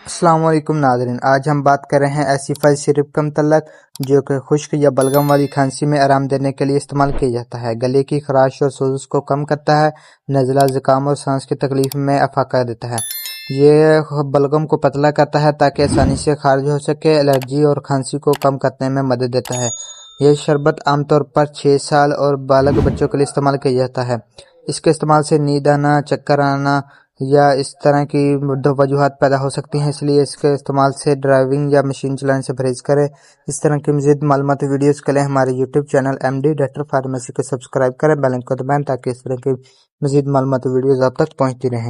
अस्सलाम वालेकुम नाज़रीन, आज हम बात कर रहे हैं ऐसी फल सिरप कम तलत जो कि खुश्क या बलगम वाली खांसी में आराम देने के लिए इस्तेमाल किया जाता है। गले की खराश और सोजिश को कम करता है, नज़ला, ज़ुकाम और सांस की तकलीफ में अफाका देता है। ये बलगम को पतला करता है ताकि आसानी से खारिज हो सके। एलर्जी और खांसी को कम करने में मदद देता है। यह शरबत आमतौर पर 6 साल और बालग बच्चों के लिए इस्तेमाल किया जाता है। इसके इस्तेमाल से नींद आना, चक्कर आना या इस तरह की वजूहात पैदा हो सकती हैं, इसलिए इसके इस्तेमाल से ड्राइविंग या मशीन चलाने से परहेज करें। इस तरह की मज़ीद मालूमाती वीडियोज़ के लिए हमारे YouTube channel MD doctor pharmacy को सब्सक्राइब करें, बेल आइकन को दबाएं ताकि इस तरह की मज़ीद मालूमाती वीडियोज़ आप तक पहुँचती रहें।